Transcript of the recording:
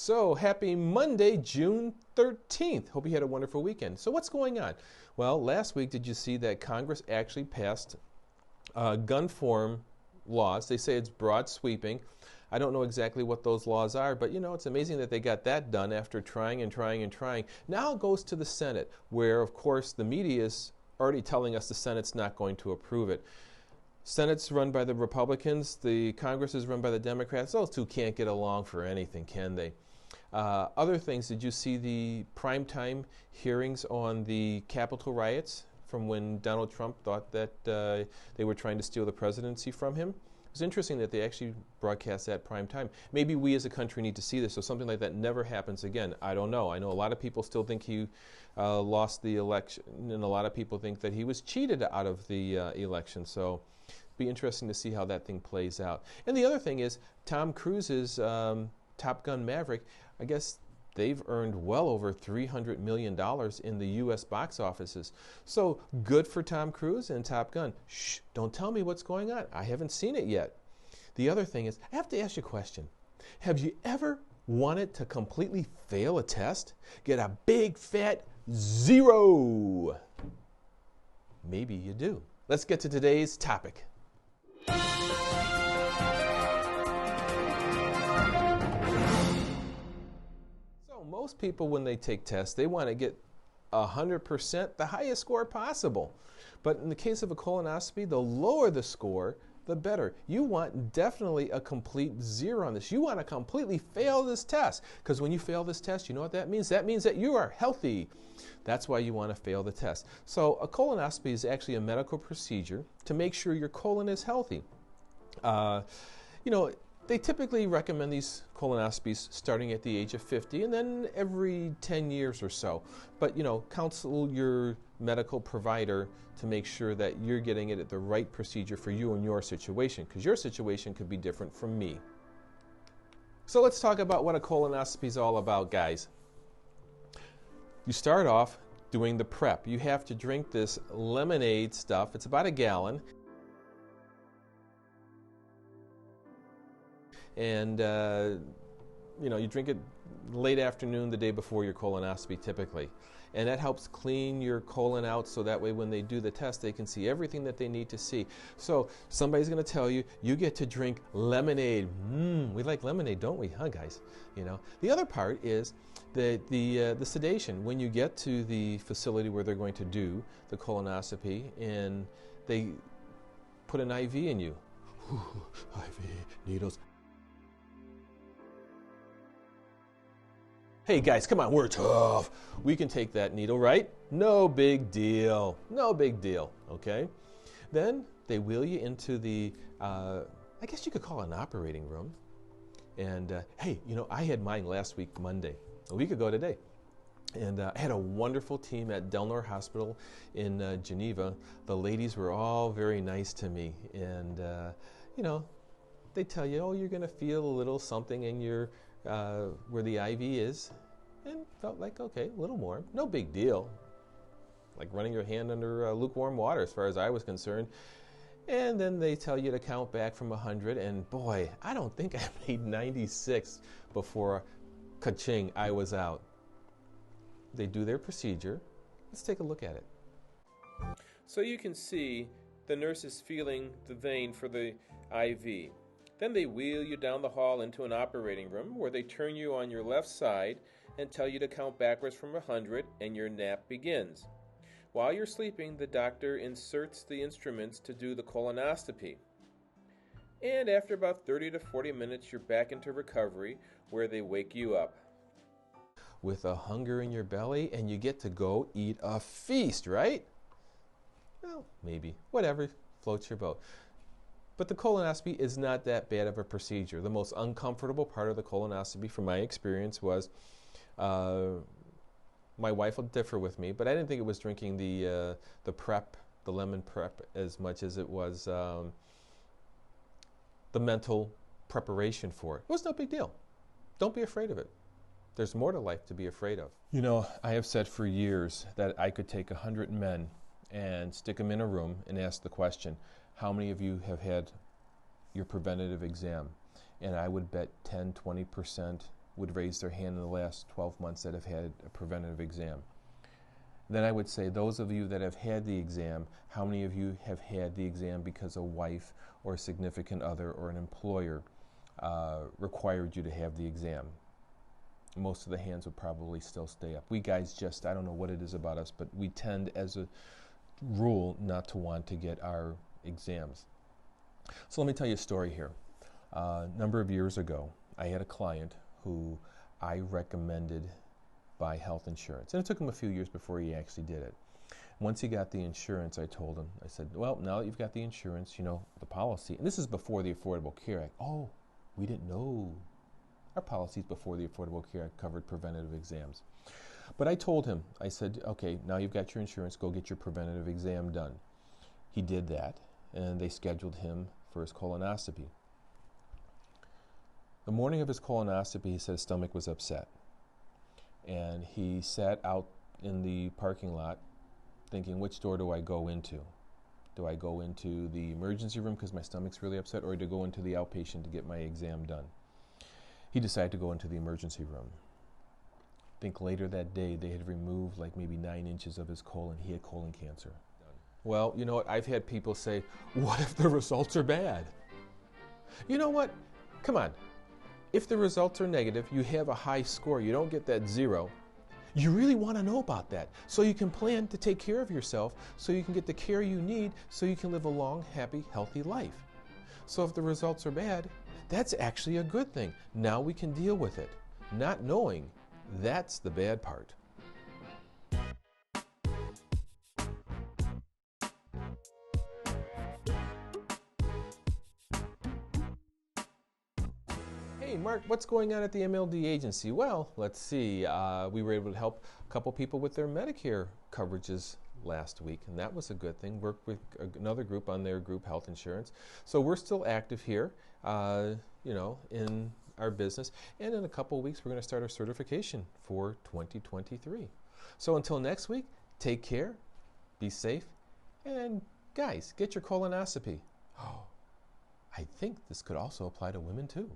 So, happy Monday, June 13th. Hope you had a wonderful weekend. So, what's going on? Well, last week, did you see that Congress actually passed gun reform laws? They say it's broad sweeping. I don't know exactly what those laws are, but you know, it's amazing that they got that done after trying and trying and trying. Now it goes to the Senate, where, of course, the media is already telling us the Senate's not going to approve it. Senate's run by the Republicans, the Congress is run by the Democrats. Those two can't get along for anything, can they? Other things, did you see the primetime hearings on the Capitol riots from when Donald Trump thought that they were trying to steal the presidency from him? It was interesting that they actually broadcast that prime time. Maybe we as a country need to see this so something like that never happens again. I don't know. I know a lot of people still think he lost the election, and a lot of people think that he was cheated out of the election. So be interesting to see how that thing plays out. And the other thing is Tom Cruise's Top Gun Maverick, I guess they've earned well over $300 million in the U.S. box offices. So good for Tom Cruise and Top Gun. Shh, don't tell me what's going on. I haven't seen it yet. The other thing is, I have to ask you a question. Have you ever wanted to completely fail a test? Get a big fat 0? Maybe you do. Let's get to today's topic. Most people, when they take tests, they want to get 100%, the highest score possible. But in the case of a colonoscopy, the lower the score, the better. You want definitely a complete 0 on this. You want to completely fail this test. Because when you fail this test, you know what that means? That means that you are healthy. That's why you want to fail the test. So a colonoscopy is actually a medical procedure to make sure your colon is healthy. They typically recommend these colonoscopies starting at the age of 50 and then every 10 years or so. But, counsel your medical provider to make sure that you're getting it at the right procedure for you and your situation, because your situation could be different from me. So let's talk about what a colonoscopy is all about, guys. You start off doing the prep. You have to drink this lemonade stuff. It's about a gallon. And, you drink it late afternoon the day before your colonoscopy typically. And that helps clean your colon out so that way when they do the test, they can see everything that they need to see. So somebody's going to tell you, you get to drink lemonade. We like lemonade, don't we? Huh, guys? The other part is the sedation. When you get to the facility where they're going to do the colonoscopy and they put an IV in you. IV, needles. Hey guys, come on, we're tough. We can take that needle, right? No big deal. No big deal, okay? Then they wheel you into the, I guess you could call it an operating room. And hey, I had mine last week, Monday, a week ago today. And I had a wonderful team at Del Nor Hospital in Geneva. The ladies were all very nice to me. And, they tell you, oh, you're going to feel a little something in your where the IV is, and felt like, okay, a little more. No big deal. Like running your hand under lukewarm water as far as I was concerned. And then they tell you to count back from 100, and boy, I don't think I made 96 before ka-ching, I was out. They do their procedure. Let's take a look at it. So you can see the nurse is feeling the vein for the IV. Then they wheel you down the hall into an operating room where they turn you on your left side and tell you to count backwards from 100 and your nap begins. While you're sleeping, the doctor inserts the instruments to do the colonoscopy. And after about 30 to 40 minutes, you're back into recovery where they wake you up with a hunger in your belly and you get to go eat a feast, right? Well, maybe. Whatever floats your boat. But the colonoscopy is not that bad of a procedure. The most uncomfortable part of the colonoscopy, from my experience, was my wife will differ with me, but I didn't think it was drinking the prep, the lemon prep, as much as it was the mental preparation for it. It was no big deal. Don't be afraid of it. There's more to life to be afraid of. I have said for years that I could take 100 men and stick them in a room and ask the question, how many of you have had your preventative exam? And I would bet 10, 20%, would raise their hand in the last 12 months that have had a preventative exam. Then I would say, those of you that have had the exam, how many of you have had the exam because a wife or a significant other or an employer required you to have the exam? Most of the hands would probably still stay up. We guys just, I don't know what it is about us, but we tend as a rule not to want to get our exams. So let me tell you a story here. A number of years ago, I had a client who I recommended buy health insurance. And it took him a few years before he actually did it. Once he got the insurance, I told him, I said, well, now that you've got the insurance, you know, the policy, and this is before the Affordable Care Act. Oh, we didn't know. Our policies before the Affordable Care Act covered preventative exams. But I told him, I said, okay, now you've got your insurance, go get your preventative exam done. He did that, and they scheduled him for his colonoscopy. The morning of his colonoscopy, he said his stomach was upset. And he sat out in the parking lot thinking, which door do I go into? Do I go into the emergency room because my stomach's really upset, or do I go into the outpatient to get my exam done? He decided to go into the emergency room. I think later that day they had removed like maybe 9 inches of his colon. He had colon cancer. Well, you know what? I've had people say, what if the results are bad? You know what? Come on. If the results are negative, you have a high score, you don't get that 0, you really want to know about that so you can plan to take care of yourself, so you can get the care you need, so you can live a long, happy, healthy life. So if the results are bad, that's actually a good thing. Now we can deal with it. Not knowing, that's the bad part. Hey Mark, what's going on at the MLD Agency? Well, let's see. We were able to help a couple people with their Medicare coverages last week, and that was a good thing. Worked with another group on their group health insurance. So we're still active here, you know, in our business. And in a couple of weeks, we're going to start our certification for 2023. So until next week, take care, be safe, and guys, get your colonoscopy. Oh, I think this could also apply to women too.